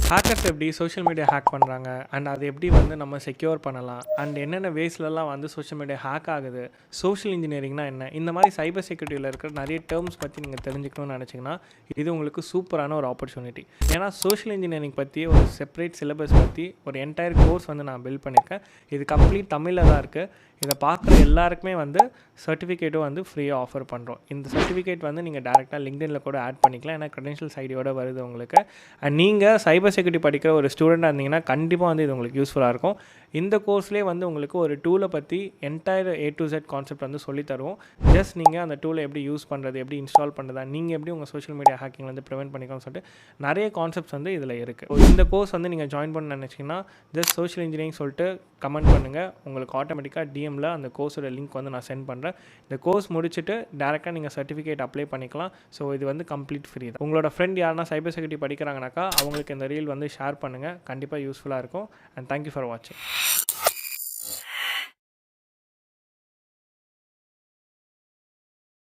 Hackers எப்படி social media hack பண்ணுறாங்க and அதை எப்படி வந்து நம்ம செக்யூர் பண்ணலாம் அண்ட் என்னென்ன வேஸ்லலாம் வந்து சோஷியல் மீடியா ஹேக் ஆகுது, சோஷியல் இன்ஜினியரிங்னா என்ன, இந்த மாதிரி சைபர் செக்யூரிட்டியில் இருக்கிற நிறைய டேர்ம்ஸ் பற்றி நீங்கள் தெரிஞ்சுக்கணும்னு நினச்சிங்கன்னா இது உங்களுக்கு சூப்பரான ஒரு ஆப்பர்ச்சுனிட்டி. ஏன்னா சோஷியல் இன்ஜினியரிங் பற்றி ஒரு செப்பரேட் சிலபஸ் பற்றி ஒரு என்டையர் கோர்ஸ் வந்து நான் பில்ட் பண்ணியிருக்கேன். இது கம்ப்ளீட் தமிழில் தான் இருக்குது. இதை பார்க்குற எல்லாருக்குமே வந்து சர்டிஃபிகேட்டும் வந்து ஃப்ரீயாக ஆஃபர் பண்ணுறோம். இந்த சர்டிஃபிகேட் வந்து நீங்கள் டேரெக்டாக லிங்க்டின்ல கூட ஆட் பண்ணிக்கலாம். ஏன்னா க்ரெடென்ஷியல்ஸ் ஐடியோட வருது உங்களுக்கு. அண்ட் நீங்கள் சைபர் செக்யூரிட்டி படிக்கிற ஒரு ஸ்டூடெண்ட்டாக இருந்தீங்கன்னா கண்டிப்பாக வந்து இது உங்களுக்கு யூஸ்ஃபுல்லாக இருக்கும். இந்த கோர்ஸ்லேயே வந்து உங்களுக்கு ஒரு டூலை பற்றி entire A to Z concept வந்து சொல்லி தருவோம். ஜஸ்ட் நீங்கள் அந்த டூலை எப்படி யூஸ் பண்ணுறது, எப்படி இன்ஸ்டால் பண்ணுறதா, நீங்கள் எப்படி உங்கள் சோஷியல் மீடியா ஹேக்கிங் வந்து ப்ரிவென்ட் பண்ணிக்கலாம்னு சொல்லிட்டு நிறைய கான்செப்ட்ஸ் வந்து இதில் இருக்குது. இந்த கோர்ஸ் வந்து நீங்கள் ஜாயின் பண்ண நினச்சிங்கன்னா ஜஸ்ட் சோஷியல் இன்ஜினியரிங் சொல்லிட்டு கமெண்ட் பண்ணுங்கள். உங்களுக்கு ஆட்டோமேட்டிக்காக டிஎம்மில் அந்த கோர்ஸோட லிங்க் வந்து நான் சென்ட் பண்ணுறேன். இந்த கோர்ஸ் முடிச்சுட்டு டேரெக்டாக நீங்கள் சர்டிஃபிகேட் அப்ளை பண்ணிக்கலாம். ஸோ இது வந்து கம்ப்ளீட் ஃப்ரீ தான். உங்களோட ஃப்ரெண்ட் யாருன்னா சைபர் செக்யூரிட்டி படிக்கிறாங்கனாக்கா அவங்களுக்கு இந்த ரீல் வந்து ஷேர் பண்ணுங்கள். கண்டிப்பாக யூஸ்ஃபுல்லாக இருக்கும். அண்ட் தேங்க்யூ ஃபார் வாட்சிங்.